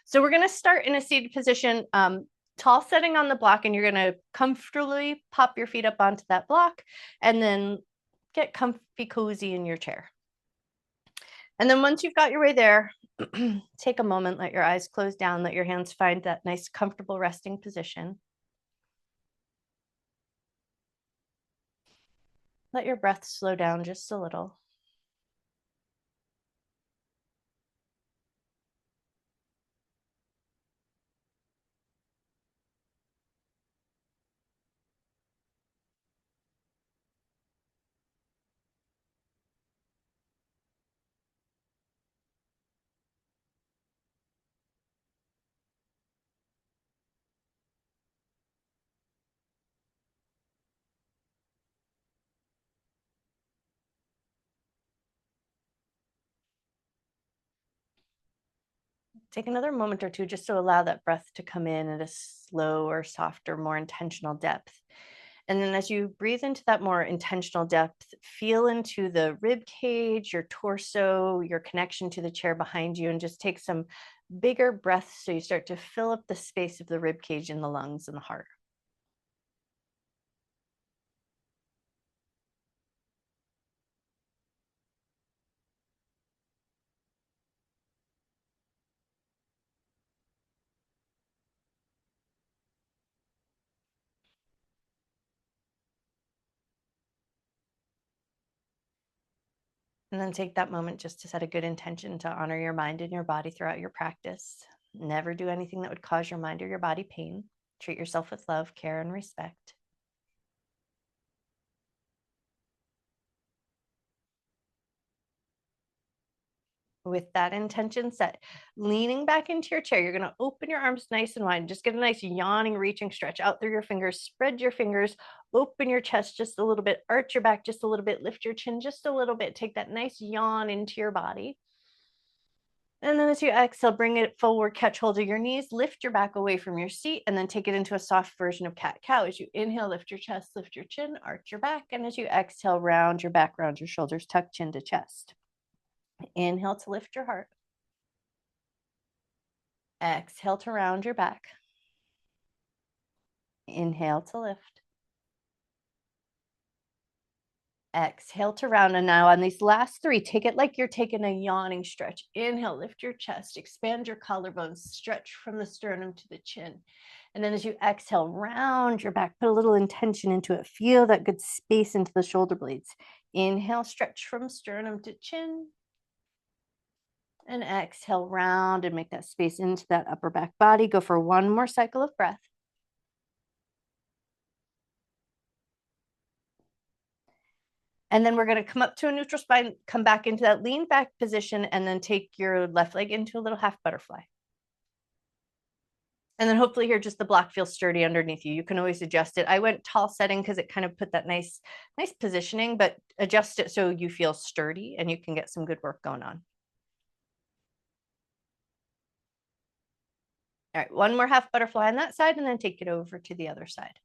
So we're going to start in a seated position, tall setting on the block, and you're going to comfortably pop your feet up onto that block and then get comfy cozy in your chair. And then once you've got your way there, take a moment, let your eyes close down, let your hands find that nice comfortable resting position. Let your breath slow down just a little. Take another moment or two just to allow that breath to come in at a slower, softer, more intentional depth. And then as you breathe into that more intentional depth, feel into the rib cage, your torso, your connection to the chair behind you, and just take some bigger breaths so you start to fill up the space of the rib cage in the lungs and the heart. And then take that moment just to set a good intention to honor your mind and your body throughout your practice. Never do anything that would cause your mind or your body pain. Treat yourself with love, care, and respect. With that intention set, leaning back into your chair, you're going to open your arms nice and wide. Just get a nice yawning, reaching stretch out through your fingers. Spread your fingers, open your chest just a little bit, arch your back just a little bit, lift your chin just a little bit. Take that nice yawn into your body. And then as you exhale, bring it forward, catch hold of your knees, lift your back away from your seat, and then take it into a soft version of cat-cow. As you inhale, lift your chest, lift your chin, arch your back. And as you exhale, round your back, round your shoulders, tuck chin to chest. Inhale to lift your heart. Exhale to round your back. Inhale to lift. Exhale to round. And now on these last three, take it like you're taking a yawning stretch. Inhale, lift your chest, expand your collarbones, stretch from the sternum to the chin. And then as you exhale, round your back, put a little intention into it. Feel that good space into the shoulder blades. Inhale, stretch from sternum to chin. And exhale, round and make that space into that upper back body. Go for one more cycle of breath. And then we're going to come up to a neutral spine, come back into that lean back position, and then take your left leg into a little half butterfly. And then hopefully here, just the block feels sturdy underneath you. You can always adjust it. I went tall setting because it kind of put that nice positioning, but adjust it so you feel sturdy and you can get some good work going on. All right, one more half butterfly on that side, and then take it over to the other side.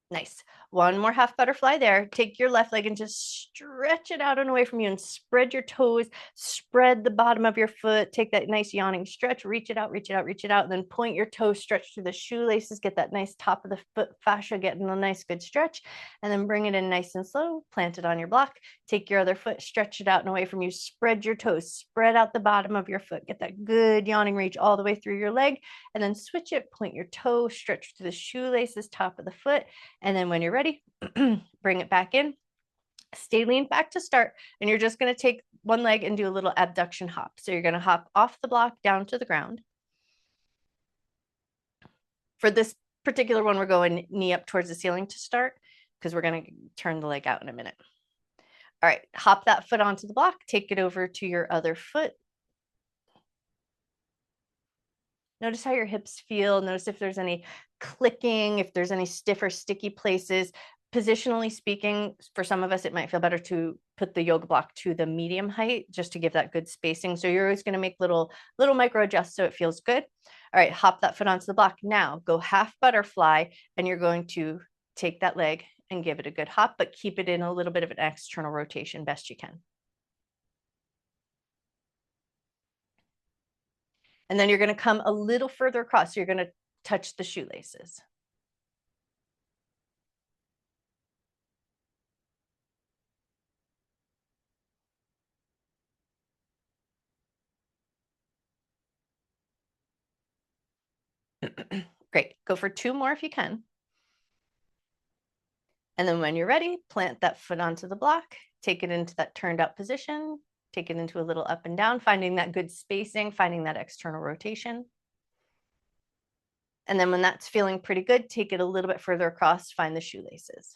Nice. One more half butterfly there. Take your left leg and just stretch it out and away from you and spread your toes, spread the bottom of your foot. Take that nice yawning stretch, reach it out, reach it out, reach it out. Then point your toes, stretch through the shoelaces, get that nice top of the foot fascia, getting a nice good stretch. And then bring it in nice and slow, plant it on your block. Take your other foot, stretch it out and away from you, spread your toes, spread out the bottom of your foot, get that good yawning reach all the way through your leg. And then switch it, point your toe, stretch through the shoelaces, top of the foot. And then when you're ready, bring it back in. Stay leaned back to start. And you're just going to take one leg and do a little abduction hop. So you're going to hop off the block down to the ground. For this particular one, we're going knee up towards the ceiling to start because we're going to turn the leg out in a minute. All right, hop that foot onto the block. Take it over to your other foot. Notice how your hips feel. Notice if there's any clicking, if there's any stiff or sticky places. Positionally speaking, for some of us, it might feel better to put the yoga block to the medium height just to give that good spacing. So you're always going to make little micro adjusts so it feels good. All right, hop that foot onto the block. Now go half butterfly, and you're going to take that leg and give it a good hop, but keep it in a little bit of an external rotation best you can. And then you're going to come a little further across. So you're going to touch the shoelaces. Great. Go for 2 more if you can. And then when you're ready, plant that foot onto the block, take it into that turned out position, take it into a little up and down, finding that good spacing, finding that external rotation. And then when that's feeling pretty good, take it a little bit further across, find the shoelaces.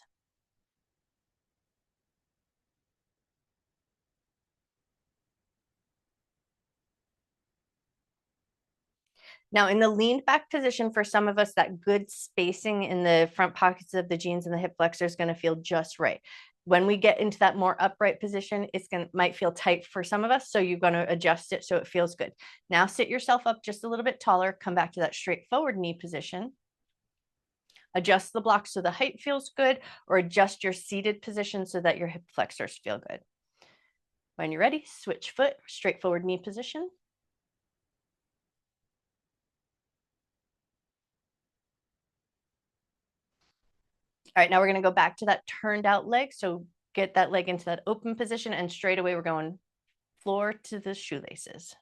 Now in the leaned back position, for some of us, that good spacing in the front pockets of the jeans and the hip flexor is going to feel just right. When we get into that more upright position, might feel tight for some of us. So you're going to adjust it so it feels good. Now sit yourself up just a little bit taller, come back to that straight forward knee position. Adjust the block so the height feels good, or adjust your seated position so that your hip flexors feel good. When you're ready, switch foot, straight forward knee position. All right, now we're going to go back to that turned out leg. So get that leg into that open position, and straight away we're going floor to the shoelaces.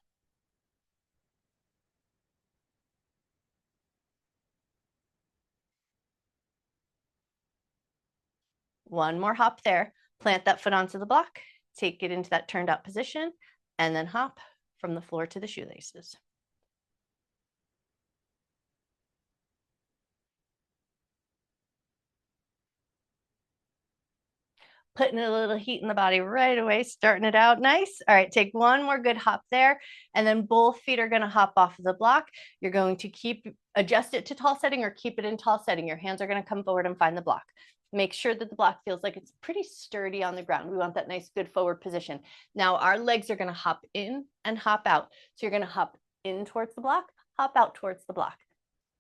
One more hop there. Plant that foot onto the block, take it into that turned out position, and then hop from the floor to the shoelaces. Putting a little heat in the body right away, starting it out nice. All right, take one more good hop there, and then both feet are going to hop off of the block. You're going to adjust it to tall setting or keep it in tall setting. Your hands are going to come forward and find the block. Make sure that the block feels like it's pretty sturdy on the ground. We want that nice, good forward position. Now our legs are going to hop in and hop out. So you're going to hop in towards the block, hop out towards the block.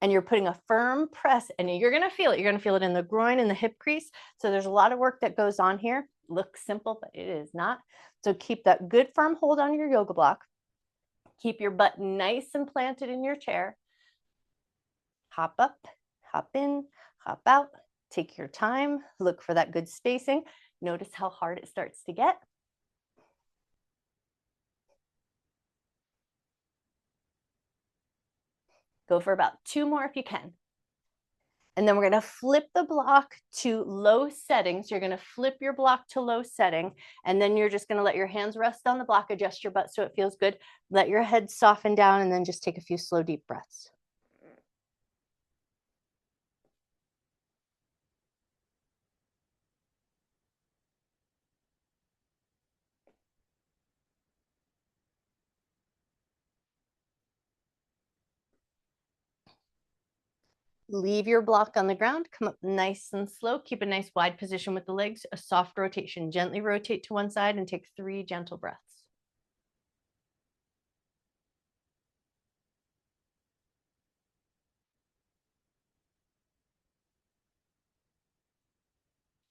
And you're putting a firm press, and you're going to feel it. You're going to feel it in the groin and the hip crease. So there's a lot of work that goes on here. Looks simple, but it is not. So keep that good firm hold on your yoga block. Keep your butt nice and planted in your chair. Hop up, hop in, hop out. Take your time. Look for that good spacing. Notice how hard it starts to get. Go for about 2 more if you can. And then we're going to flip the block to low setting. So you're going to flip your block to low setting. And then you're just going to let your hands rest on the block, adjust your butt so it feels good. Let your head soften down, and then just take a few slow, deep breaths. Leave your block on the ground, come up nice and slow. Keep a nice wide position with the legs, a soft rotation. Gently rotate to one side and take 3 gentle breaths.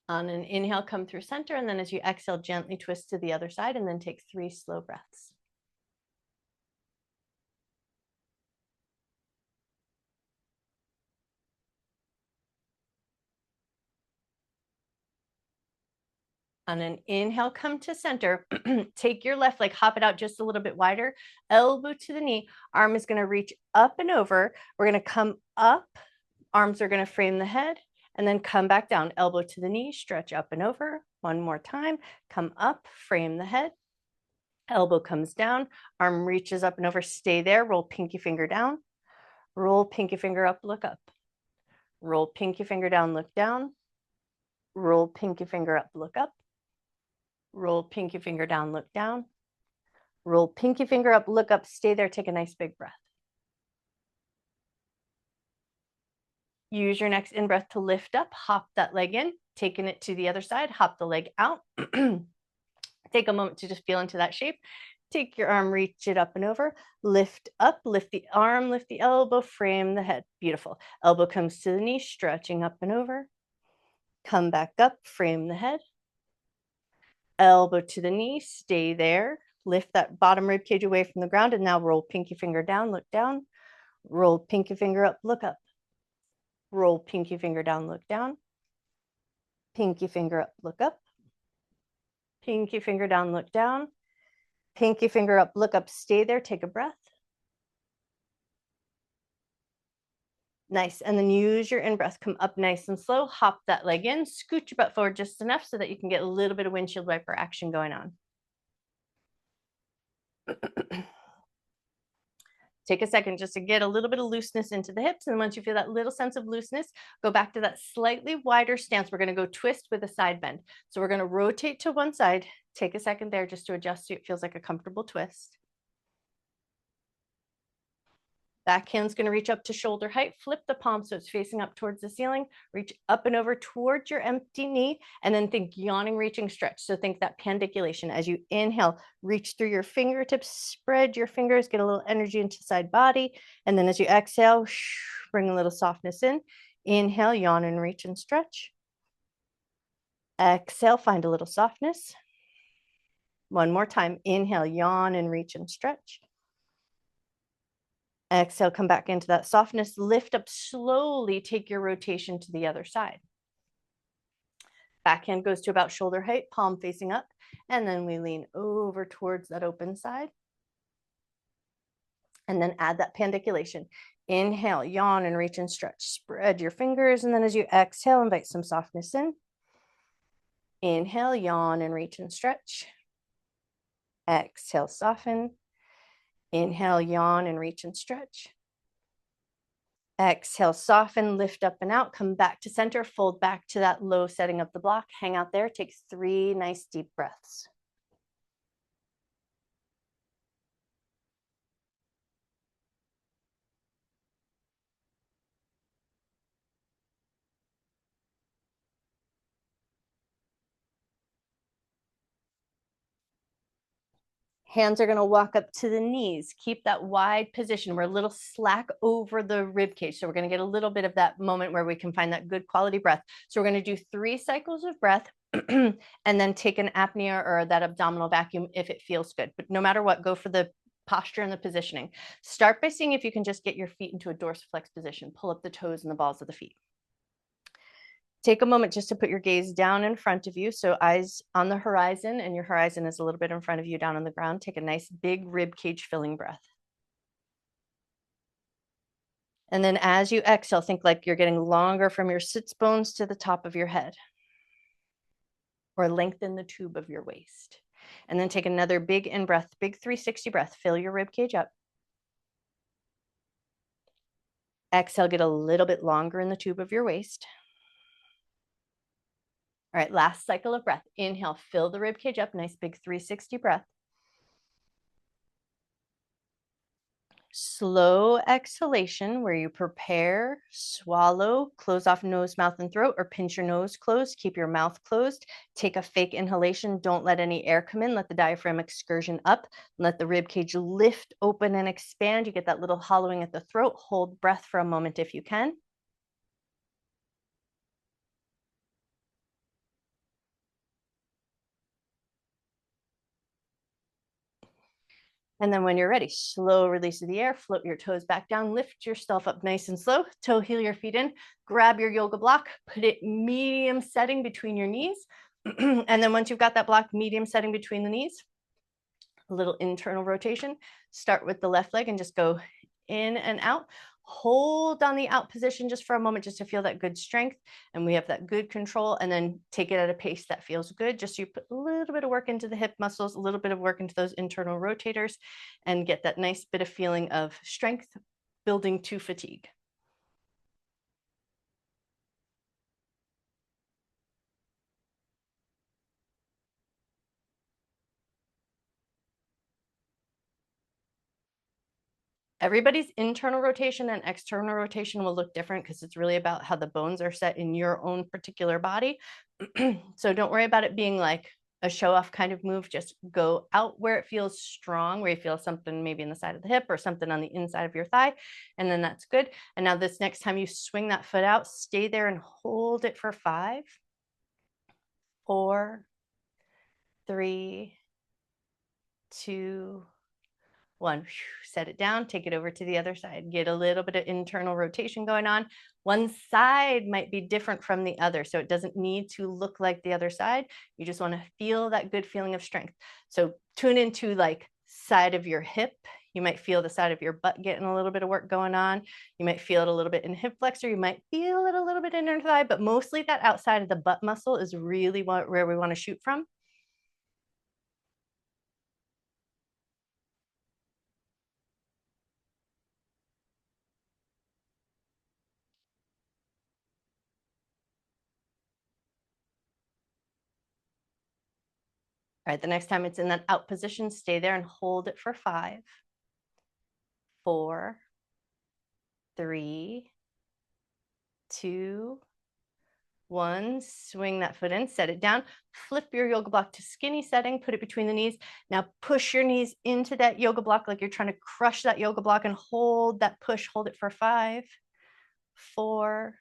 On an inhale, come through center, and then as you exhale, gently twist to the other side, and then take 3 slow breaths. On an inhale, come to center. Take your left leg, hop it out just a little bit wider, elbow to the knee. Arm is going to reach up and over. We're going to come up. Arms are going to frame the head, and then come back down. Elbow to the knee, stretch up and over. One more time. Come up, frame the head. Elbow comes down. Arm reaches up and over. Stay there. Roll pinky finger down. Roll pinky finger up, look up. Roll pinky finger down, look down. Roll pinky finger up, look up. Roll pinky finger down, look down. Roll pinky finger up, look up, stay there, take a nice big breath. Use your next in-breath to lift up, hop that leg in, taking it to the other side, hop the leg out. Take a moment to just feel into that shape. Take your arm, reach it up and over, lift up, lift the arm, lift the elbow, frame the head. Beautiful. Elbow comes to the knee, stretching up and over. Come back up, frame the head. Elbow to the knee, stay there. Lift that bottom rib cage away from the ground and now roll pinky finger down, look down. Roll pinky finger up, look up. Roll pinky finger down, look down. Pinky finger up, look up. Pinky finger down, look down. Pinky finger up, look up, stay there, take a breath. Nice, and then use your in-breath, come up nice and slow, hop that leg in, scoot your butt forward just enough so that you can get a little bit of windshield wiper action going on. Take a second just to get a little bit of looseness into the hips, and once you feel that little sense of looseness, go back to that slightly wider stance. We're gonna go twist with a side bend. So we're gonna rotate to one side, take a second there just to adjust so it feels like a comfortable twist. Back hand's going to reach up to shoulder height, flip the palm so it's facing up towards the ceiling, reach up and over towards your empty knee, and then think yawning, reaching, stretch. So think that pandiculation. As you inhale, reach through your fingertips, spread your fingers, get a little energy into side body. And then as you exhale, bring a little softness in. Inhale, yawn and reach and stretch. Exhale, find a little softness. One more time. Inhale, yawn and reach and stretch. Exhale, come back into that softness, lift up slowly, take your rotation to the other side. Backhand goes to about shoulder height, palm facing up, and then we lean over towards that open side. And then add that pandiculation. Inhale, yawn and reach and stretch. Spread your fingers, and then as you exhale, invite some softness in. Inhale, yawn and reach and stretch. Exhale, soften. Inhale, yawn and reach and stretch. Exhale, soften, lift up and out, come back to center, fold back to that low setting of the block, hang out there, take 3 nice deep breaths. Hands are going to walk up to the knees. Keep that wide position. We're a little slack over the rib cage. So we're going to get a little bit of that moment where we can find that good quality breath. So we're going to do 3 cycles of breath and then take an apnea or that abdominal vacuum if it feels good. But no matter what, go for the posture and the positioning. Start by seeing if you can just get your feet into a dorsiflex position. Pull up the toes and the balls of the feet. Take a moment just to put your gaze down in front of you. So eyes on the horizon, and your horizon is a little bit in front of you down on the ground. Take a nice big rib cage filling breath. And then as you exhale, think like you're getting longer from your sits bones to the top of your head, or lengthen the tube of your waist. And then take another big in breath, big 360 breath. Fill your rib cage up. Exhale, get a little bit longer in the tube of your waist. All right, last cycle of breath. Inhale, fill the rib cage up, nice big 360 breath. Slow exhalation where you prepare, swallow, close off nose, mouth, and throat, or pinch your nose closed, keep your mouth closed. Take a fake inhalation. Don't let any air come in. Let the diaphragm excursion up. Let the rib cage lift, open, and expand. You get that little hollowing at the throat. Hold breath for a moment if you can. And then when you're ready, slow release of the air, float your toes back down, lift yourself up nice and slow, toe heel your feet in, grab your yoga block, put it medium setting between your knees. And then once you've got that block medium setting between the knees, a little internal rotation, start with the left leg and just go in and out. Hold on the out position just for a moment, just to feel that good strength. And we have that good control, and then take it at a pace that feels good. Just so you put a little bit of work into the hip muscles, a little bit of work into those internal rotators, and get that nice bit of feeling of strength building to fatigue. Everybody's internal rotation and external rotation will look different because it's really about how the bones are set in your own particular body. So don't worry about it being like a show off kind of move. Just go out where it feels strong, where you feel something maybe in the side of the hip or something on the inside of your thigh. And then that's good. And now this next time you swing that foot out, stay there and hold it for 5, 4, 3, 2, 1. Set it down, take it over to the other side. Get a little bit of internal rotation going on. One side might be different from the other, so it doesn't need to look like the other side. You just want to feel that good feeling of strength. So tune into like side of your hip. You might feel the side of your butt getting a little bit of work going on. You might feel it a little bit in hip flexor. You might feel it a little bit in inner thigh, but mostly that outside of the butt muscle is really where we want to shoot from. All right, the next time it's in that out position, stay there and hold it for 5, 4, 3, 2, 1. Swing that foot in, set it down, flip your yoga block to skinny setting, put it between the knees. Now push your knees into that yoga block like you're trying to crush that yoga block and hold that push. Hold it for 5, 4,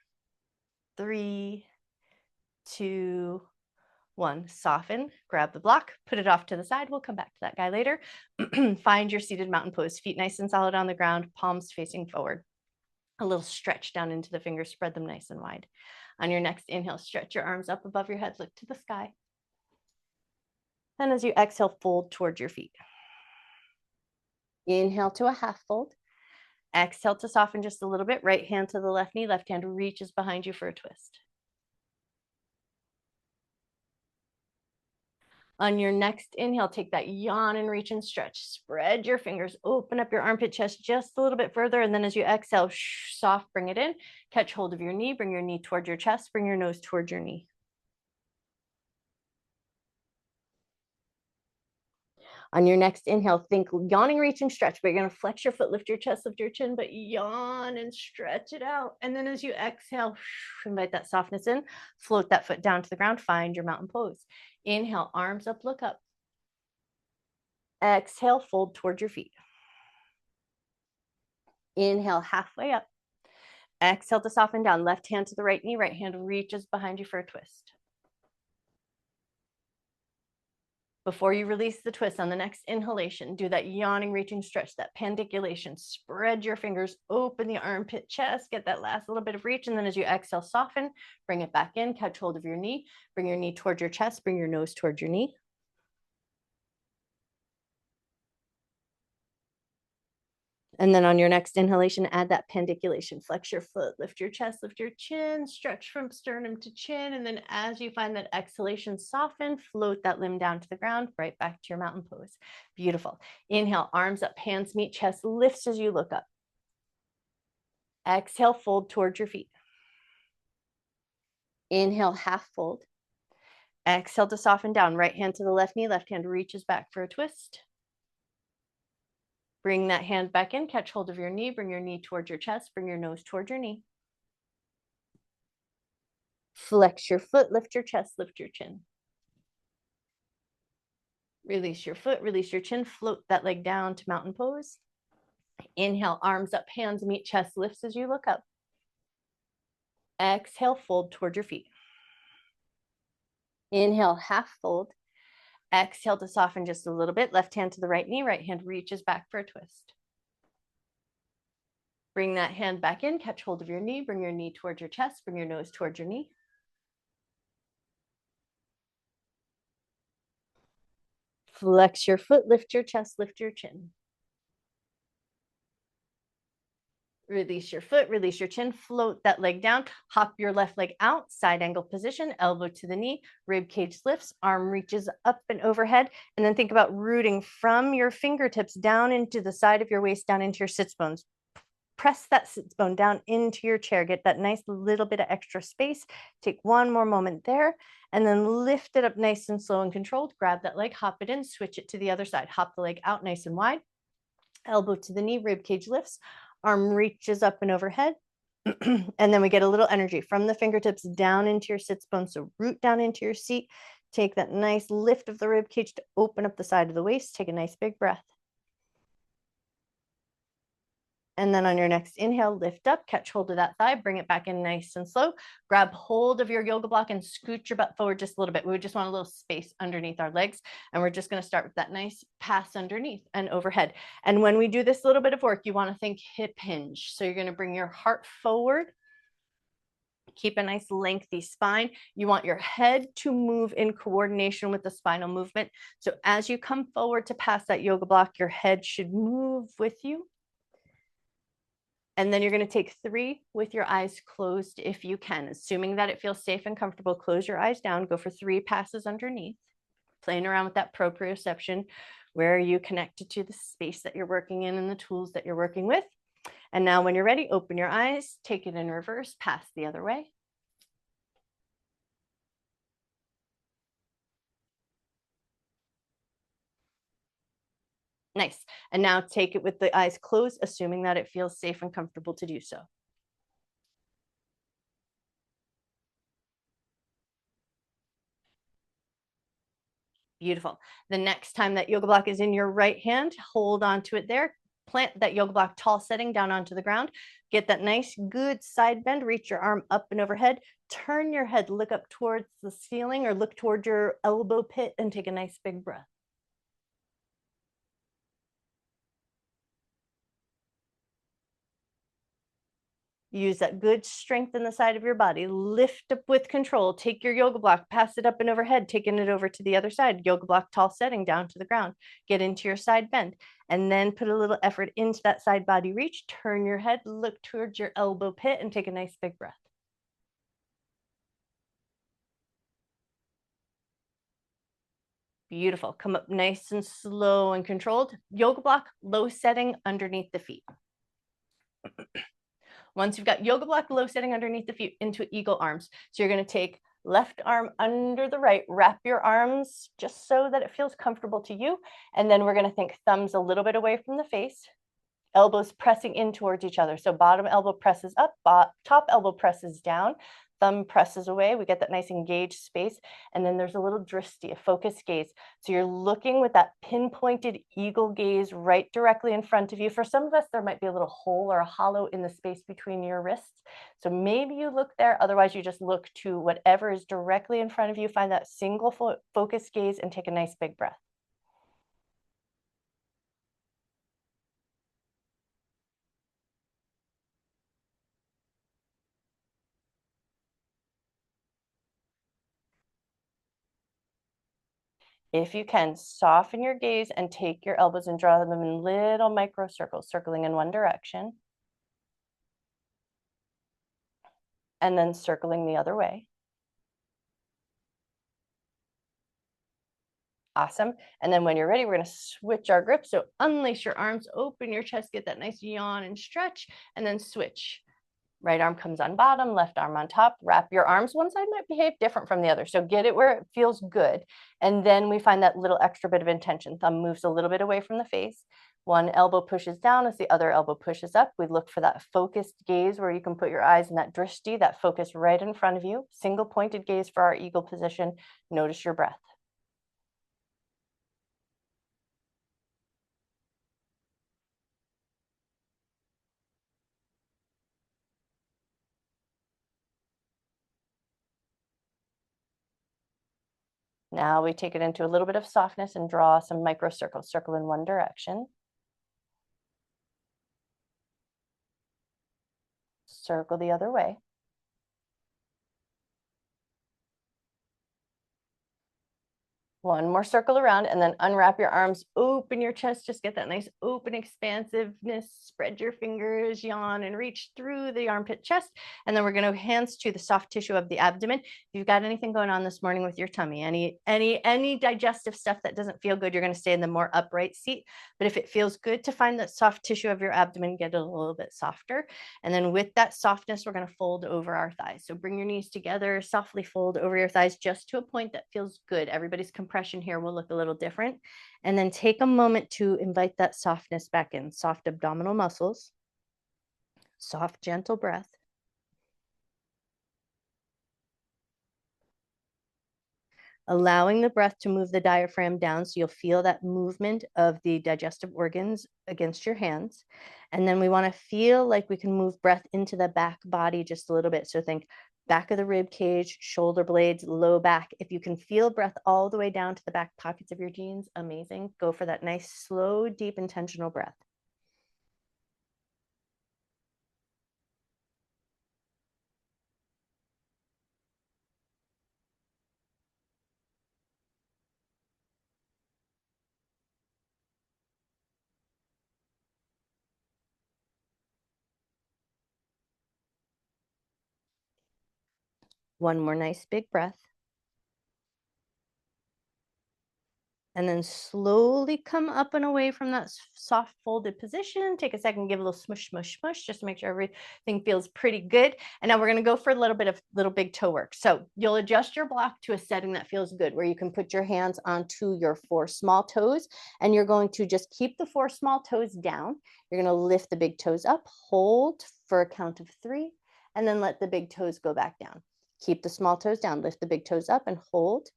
3, 2, 1. Soften, grab the block, put it off to the side. We'll come back to that guy later. Find your seated mountain pose, feet nice and solid on the ground, palms facing forward. A little stretch down into the fingers, spread them nice and wide. On your next inhale, stretch your arms up above your head, look to the sky. And as you exhale, fold towards your feet. Inhale to a half fold. Exhale to soften just a little bit. Right hand to the left knee, left hand reaches behind you for a twist. On your next inhale, take that yawn and reach and stretch. Spread your fingers, open up your armpit chest just a little bit further. And then as you exhale, soft, bring it in. Catch hold of your knee, bring your knee towards your chest, bring your nose towards your knee. On your next inhale, think yawning, reaching, stretch, but you're going to flex your foot, lift your chest, lift your chin, but yawn and stretch it out. And then as you exhale, invite that softness in, float that foot down to the ground, find your mountain pose. Inhale, arms up, look up. Exhale, fold towards your feet. Inhale, halfway up. Exhale to soften down, left hand to the right knee, right hand reaches behind you for a twist. Before you release the twist on the next inhalation, do that yawning, reaching, stretch, that pandiculation. Spread your fingers, open the armpit chest, get that last little bit of reach. And then as you exhale, soften, bring it back in, catch hold of your knee, bring your knee towards your chest, bring your nose towards your knee. And then on your next inhalation, add that pandiculation. Flex your foot, lift your chest, lift your chin, stretch from sternum to chin. And then as you find that exhalation, soften, float that limb down to the ground, right back to your mountain pose. Beautiful. Inhale, arms up, hands meet, chest lifts as you look up. Exhale, fold towards your feet. Inhale, half fold. Exhale to soften down. Right hand to the left knee, left hand reaches back for a twist. Bring that hand back in, catch hold of your knee, bring your knee towards your chest, bring your nose towards your knee. Flex your foot, lift your chest, lift your chin. Release your foot, release your chin, float that leg down to mountain pose. Inhale, arms up, hands meet, chest lifts as you look up. Exhale, fold towards your feet. Inhale, half fold. Exhale to soften just a little bit. Left hand to the right knee, right hand reaches back for a twist. Bring that hand back in, catch hold of your knee, bring your knee towards your chest, bring your nose towards your knee. Flex your foot, lift your chest, lift your chin. Release your foot, release your chin, float that leg down, hop your left leg out, side angle position, elbow to the knee, rib cage lifts, arm reaches up and overhead. And then think about rooting from your fingertips down into the side of your waist, down into your sits bones. Press that sits bone down into your chair, get that nice little bit of extra space. Take one more moment there, and then lift it up nice and slow and controlled. Grab that leg, hop it in, switch it to the other side. Hop the leg out nice and wide, elbow to the knee, rib cage lifts, arm reaches up and overhead. And then we get a little energy from the fingertips down into your sits bones. So root down into your seat. Take that nice lift of the rib cage to open up the side of the waist. Take a nice big breath. And then on your next inhale, lift up, catch hold of that thigh, bring it back in nice and slow. Grab hold of your yoga block and scoot your butt forward just a little bit. We just want a little space underneath our legs. And we're just going to start with that nice pass underneath and overhead. And when we do this little bit of work, you want to think hip hinge. So you're going to bring your heart forward. Keep a nice lengthy spine. You want your head to move in coordination with the spinal movement. So as you come forward to pass that yoga block, your head should move with you. And then you're going to take 3 with your eyes closed if you can, assuming that it feels safe and comfortable. Close your eyes down, go for 3 passes underneath, playing around with that proprioception. Where are you connected to the space that you're working in and the tools that you're working with? And now when you're ready, open your eyes, take it in reverse, pass the other way. Nice. And now take it with the eyes closed, assuming that it feels safe and comfortable to do so. Beautiful. The next time that yoga block is in your right hand, hold on to it there. Plant that yoga block tall setting down onto the ground. Get that nice, good side bend. Reach your arm up and overhead. Turn your head, look up towards the ceiling or look toward your elbow pit and take a nice big breath. Use that good strength in the side of your body. Lift up with control. Take your yoga block, pass it up and overhead, taking it over to the other side. Yoga block tall setting down to the ground. Get into your side bend. And then put a little effort into that side body reach. Turn your head, look towards your elbow pit, and take a nice big breath. Beautiful. Come up nice and slow and controlled. Yoga block, low setting underneath the feet. Once you've got yoga block low setting underneath the feet, into eagle arms. So you're going to take left arm under the right, wrap your arms just so that it feels comfortable to you. And then we're going to think thumbs a little bit away from the face, elbows pressing in towards each other. So bottom elbow presses up, top elbow presses down, thumb presses away. We get that nice engaged space. And then there's a little drishti, a focused gaze. So you're looking with that pinpointed eagle gaze right directly in front of you. For some of us, there might be a little hole or a hollow in the space between your wrists. So maybe you look there. Otherwise, you just look to whatever is directly in front of you. Find that single focused gaze and take a nice big breath. If you can, soften your gaze and take your elbows and draw them in little micro circles, circling in one direction. And then circling the other way. Awesome. And then when you're ready, we're going to switch our grip. So unlace your arms, open your chest, get that nice yawn and stretch, and then switch. Right arm comes on bottom, left arm on top. Wrap your arms. One side might behave different from the other. So get it where it feels good. And then we find that little extra bit of intention. Thumb moves a little bit away from the face. One elbow pushes down as the other elbow pushes up. We look for that focused gaze where you can put your eyes in that drishti, that focus right in front of you. Single pointed gaze for our eagle position. Notice your breath. Now we take it into a little bit of softness and draw some micro circles. Circle in one direction. Circle the other way. One more circle around and then unwrap your arms, open your chest, just get that nice open expansiveness, spread your fingers, yawn and reach through the armpit chest. And then we're going to hands to the soft tissue of the abdomen. If you've got anything going on this morning with your tummy, any digestive stuff that doesn't feel good, you're going to stay in the more upright seat. But if it feels good to find that soft tissue of your abdomen, get it a little bit softer. And then with that softness, we're going to fold over our thighs. So bring your knees together, softly fold over your thighs just to a point that feels good. Everybody's compression here will look a little different. And then take a moment to invite that softness back in. Soft abdominal muscles, soft, gentle breath. allowing the breath to move the diaphragm down. So you'll feel that movement of the digestive organs against your hands. And then we want to feel like we can move breath into the back body just a little bit. So think back of the rib cage, shoulder blades, low back. If you can feel breath all the way down to the back pockets of your jeans, amazing. Go for that nice, slow, deep, intentional breath. One more nice big breath. And then slowly come up and away from that soft folded position. Take a second, give a little smush, smush, smush, just to make sure everything feels pretty good. And now we're going to go for a little bit of little big toe work. So you'll adjust your block to a setting that feels good, where you can put your hands onto your 4 small toes, and you're going to just keep the 4 small toes down. You're going to lift the big toes up, hold for a count of 3, and then let the big toes go back down. Keep the small toes down, lift the big toes up and hold.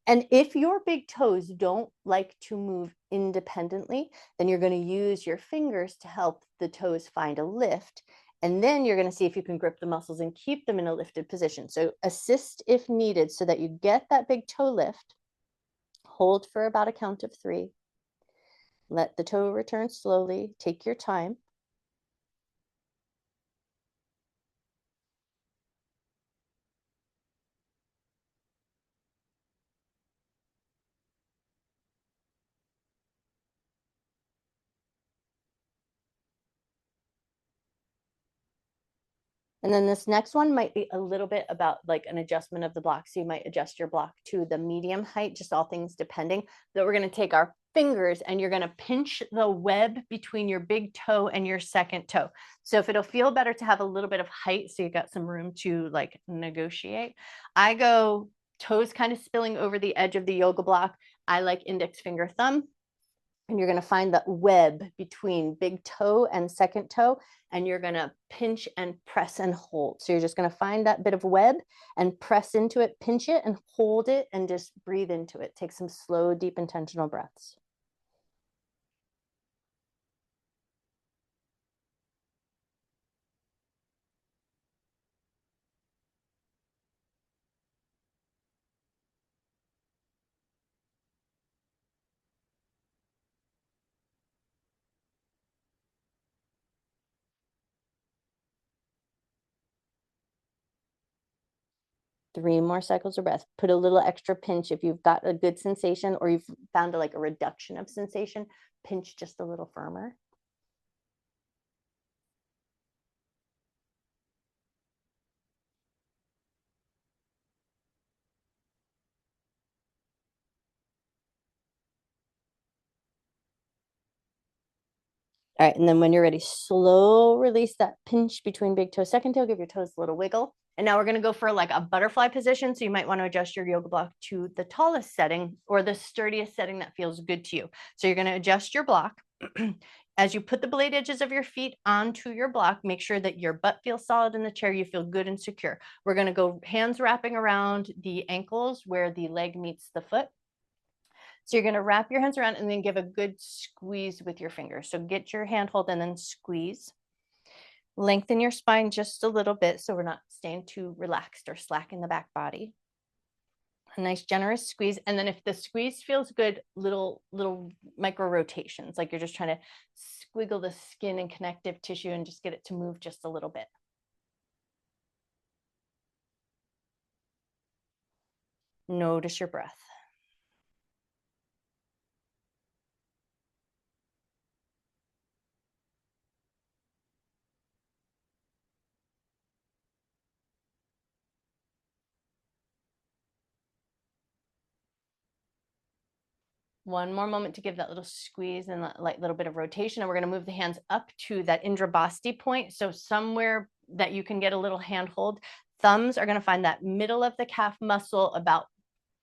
And if your big toes don't like to move independently, then you're going to use your fingers to help the toes find a lift. And then you're going to see if you can grip the muscles and keep them in a lifted position. So assist if needed so that you get that big toe lift. Hold for about a count of 3. Let the toe return slowly. Take your time. And then this next one might be a little bit about like an adjustment of the block. So you might adjust your block to the medium height, just all things depending. That we're going to take our fingers and you're going to pinch the web between your big toe and your second toe. So if it'll feel better to have a little bit of height, so you got some room to like negotiate, I go toes kind of spilling over the edge of the yoga block. I like index finger thumb. And you're going to find that web between big toe and second toe, and you're going to pinch and press and hold. So you're just going to find that bit of web and press into it, pinch it and hold it, and just breathe into it. Take some slow, deep, intentional breaths. Three more cycles of breath. Put a little extra pinch if you've got a good sensation or you've found like a reduction of sensation. Pinch just a little firmer. All right, and then when you're ready, slow release that pinch between big toe, second toe, give your toes a little wiggle. And now we're gonna go for like a butterfly position. So you might wanna adjust your yoga block to the tallest setting or the sturdiest setting that feels good to you. So you're gonna adjust your block. As you put the blade edges of your feet onto your block, make sure that your butt feels solid in the chair, you feel good and secure. We're gonna go hands wrapping around the ankles where the leg meets the foot. So you're going to wrap your hands around and then give a good squeeze with your fingers. So get your handhold and then squeeze. Lengthen your spine just a little bit so we're not staying too relaxed or slack in the back body. A nice generous squeeze. And then if the squeeze feels good, little micro rotations, like you're just trying to squiggle the skin and connective tissue and just get it to move just a little bit. Notice your breath. One more moment to give that little squeeze and that like little bit of rotation. And we're going to move the hands up to that Indra Bhasti point. So somewhere that you can get a little handhold. Thumbs are going to find that middle of the calf muscle about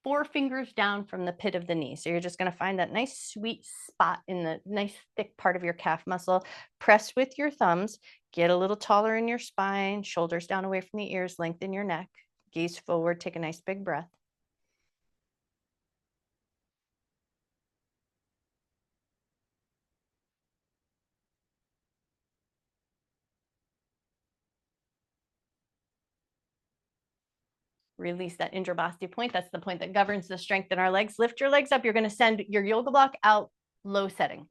4 fingers down from the pit of the knee. So you're just going to find that nice sweet spot in the nice thick part of your calf muscle. Press with your thumbs. Get a little taller in your spine. Shoulders down away from the ears. Lengthen your neck. Gaze forward. Take a nice big breath. Release that Indrabhasti point. That's the point that governs the strength in our legs. Lift your legs up. You're going to send your yoga block out low setting.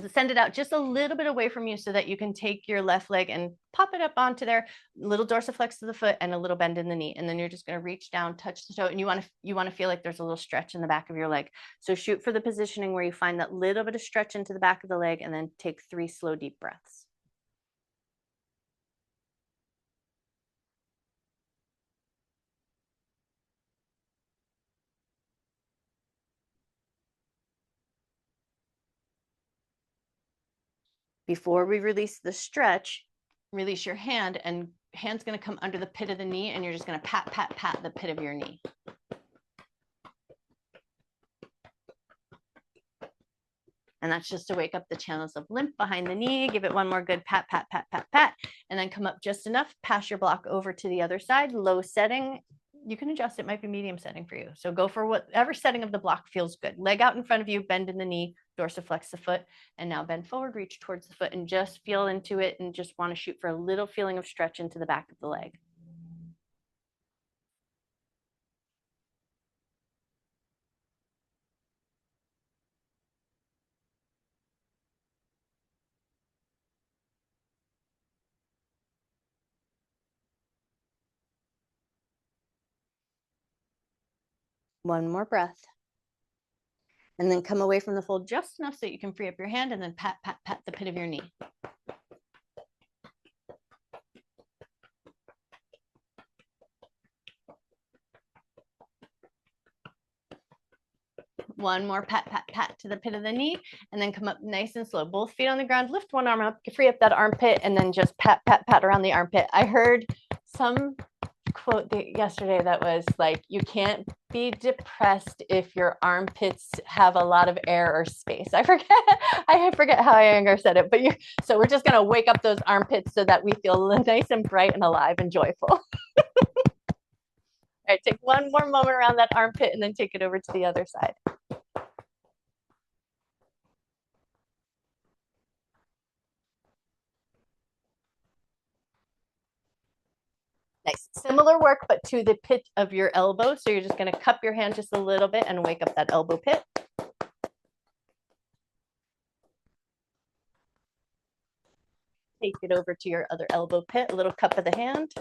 Send it out just a little bit away from you so that you can take your left leg and pop it up onto there, little dorsiflex to the foot and a little bend in the knee. And then you're just going to reach down, touch the toe, and you want to feel like there's a little stretch in the back of your leg. So shoot for the positioning where you find that little bit of stretch into the back of the leg, and then take 3 slow, deep breaths. Before we release the stretch, release your hand, and hand's going to come under the pit of the knee, and you're just going to pat, pat, pat the pit of your knee. And that's just to wake up the channels of lymph behind the knee. Give it one more good pat, pat, pat, pat, pat, and then come up just enough. Pass your block over to the other side, low setting. You can adjust, it might be medium setting for you. So go for whatever setting of the block feels good. Leg out in front of you, bend in the knee, dorsiflex the foot, and now bend forward, reach towards the foot, and just feel into it, and just want to shoot for a little feeling of stretch into the back of the leg. One more breath. And then come away from the fold just enough so you can free up your hand, and then pat, pat, pat the pit of your knee. One more pat, pat, pat to the pit of the knee, and then come up nice and slow. Both feet on the ground, lift one arm up, free up that armpit, and then just pat, pat, pat around the armpit. I heard some quote yesterday that was like, you can't be depressed if your armpits have a lot of air or space. I forget how Iyengar said it, but so we're just going to wake up those armpits so that we feel nice and bright and alive and joyful. All right, take one more moment around that armpit, and then take it over to the other side. Nice. Similar work, but to the pit of your elbow. So you're just going to cup your hand just a little bit and wake up that elbow pit. Take it over to your other elbow pit, a little cup of the hand.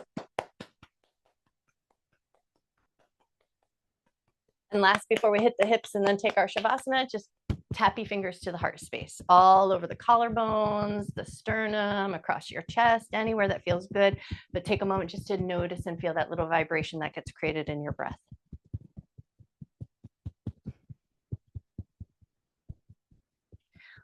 And last, before we hit the hips and then take our Shavasana, just tappy fingers to the heart space, all over the collarbones, the sternum, across your chest, anywhere that feels good. But take a moment just to notice and feel that little vibration that gets created in your breath.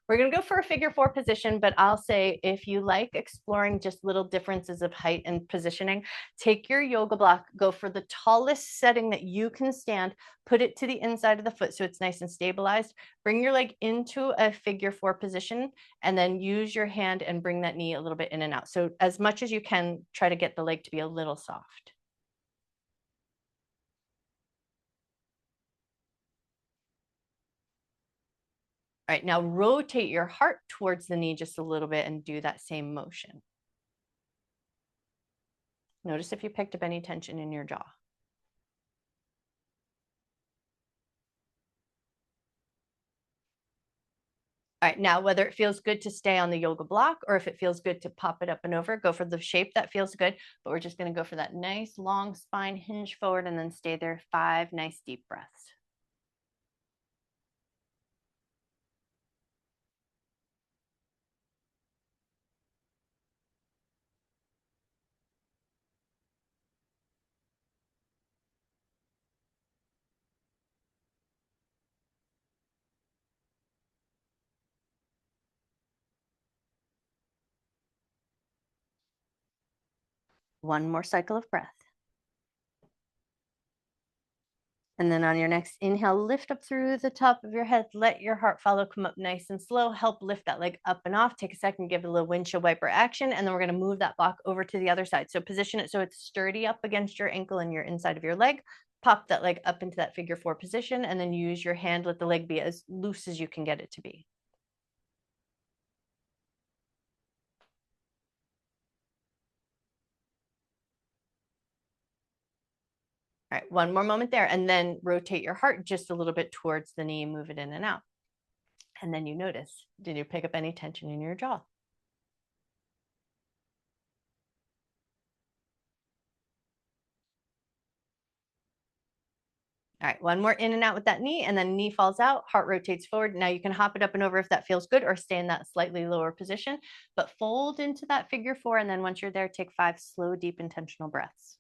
We're going to go for a figure 4 position, but I'll say if you like exploring just little differences of height and positioning, take your yoga block, go for the tallest setting that you can stand, put it to the inside of the foot so it's nice and stabilized. Bring your leg into a figure 4 position, and then use your hand and bring that knee a little bit in and out. So as much as you can, try to get the leg to be a little soft. All right, now rotate your heart towards the knee just a little bit and do that same motion. Notice if you picked up any tension in your jaw. All right, now whether it feels good to stay on the yoga block or if it feels good to pop it up and over, go for the shape that feels good. But we're just going to go for that nice long spine, hinge forward, and then stay there. 5 nice deep breaths. One more cycle of breath. And then on your next inhale, lift up through the top of your head. Let your heart follow, come up nice and slow. Help lift that leg up and off. Take a second, give it a little windshield wiper action. And then we're going to move that block over to the other side. So position it so it's sturdy up against your ankle and your inside of your leg. Pop that leg up into that figure 4 position, and then use your hand. Let the leg be as loose as you can get it to be. All right, one more moment there, and then rotate your heart just a little bit towards the knee, move it in and out. And then you notice, did you pick up any tension in your jaw? All right, one more in and out with that knee, and then knee falls out, heart rotates forward. Now you can hop it up and over if that feels good, or stay in that slightly lower position, but fold into that figure four. And then once you're there, take 5 slow, deep, intentional breaths.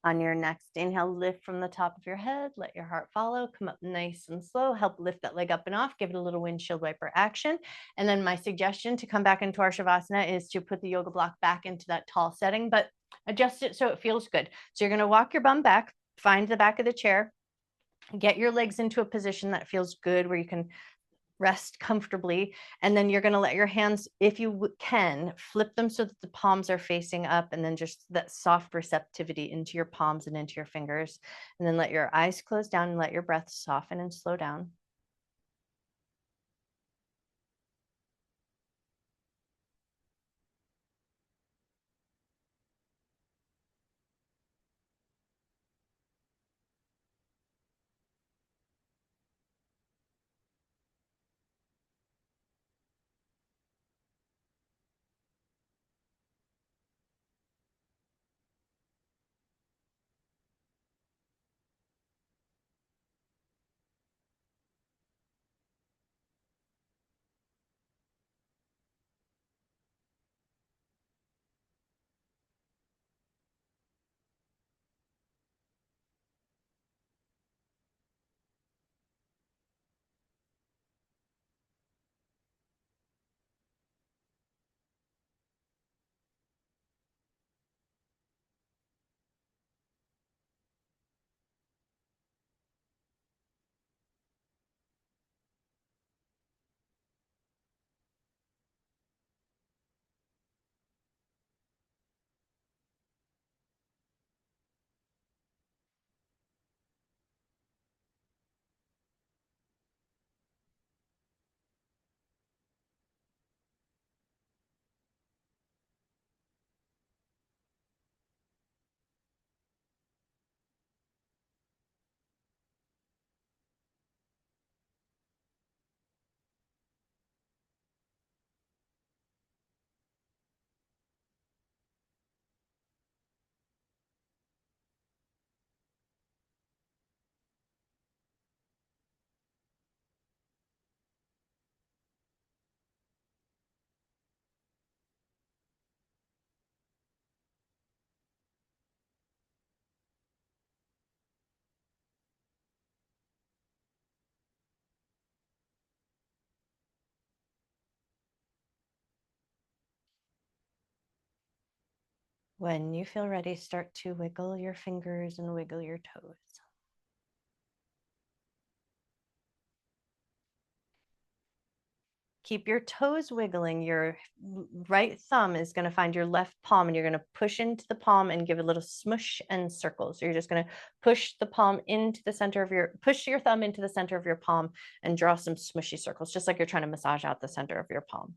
On your next inhale, lift from the top of your head, let your heart follow, come up nice and slow, help lift that leg up and off, give it a little windshield wiper action. And then my suggestion to come back into our Shavasana is to put the yoga block back into that tall setting, but adjust it so it feels good. So you're gonna walk your bum back, find the back of the chair, get your legs into a position that feels good where you can rest comfortably. And then you're going to let your hands, if you can, flip them so that the palms are facing up, and then just that soft receptivity into your palms and into your fingers. And then let your eyes close down and let your breath soften and slow down. When you feel ready, start to wiggle your fingers and wiggle your toes. Keep your toes wiggling. Your right thumb is going to find your left palm, and you're going to push into the palm and give a little smush and circle. So you're just going to push the palm into the center of push your thumb into the center of your palm and draw some smushy circles, just like you're trying to massage out the center of your palm.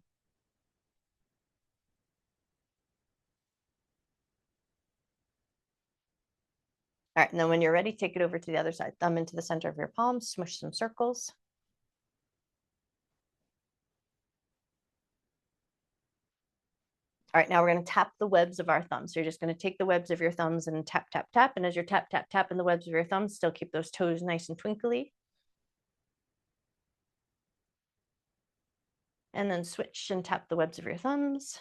All right, and then when you're ready, take it over to the other side. Thumb into the center of your palm, smush some circles. All right, now we're going to tap the webs of our thumbs. So you're just going to take the webs of your thumbs and tap, tap, tap. And as you're tap, tap, tapping the webs of your thumbs, still keep those toes nice and twinkly. And then switch and tap the webs of your thumbs.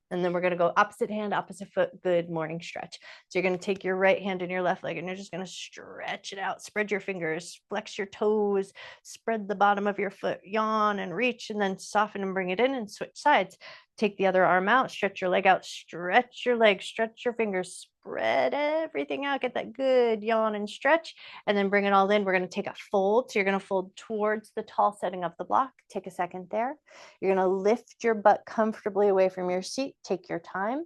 And then we're going to go opposite hand, opposite foot. Good morning stretch. So you're going to take your right hand and your left leg, and you're just going to stretch it out. Spread your fingers, flex your toes, spread the bottom of your foot, yawn and reach, and then soften and bring it in and switch sides. Take the other arm out, stretch your leg out, stretch your legs, stretch your fingers, spread everything out, get that good yawn and stretch, and then bring it all in. We're going to take a fold. So you're going to fold towards the tall setting of the block. Take a second there. You're going to lift your butt comfortably away from your seat. Take your time.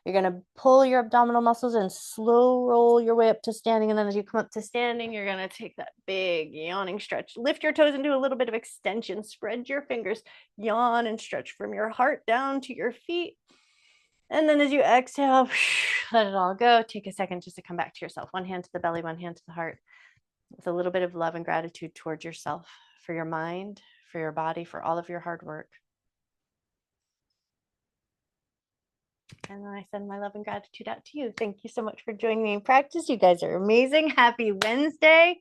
You're going to pull your abdominal muscles and slow roll your way up to standing. And then as you come up to standing, you're going to take that big yawning stretch. Lift your toes and do a little bit of extension. Spread your fingers, yawn and stretch from your heart down to your feet. And then as you exhale, let it all go. Take a second just to come back to yourself. One hand to the belly, one hand to the heart. With a little bit of love and gratitude towards yourself, for your mind, for your body, for all of your hard work. And then I send my love and gratitude out to you. Thank you so much for joining me in practice. You guys are amazing. Happy Wednesday.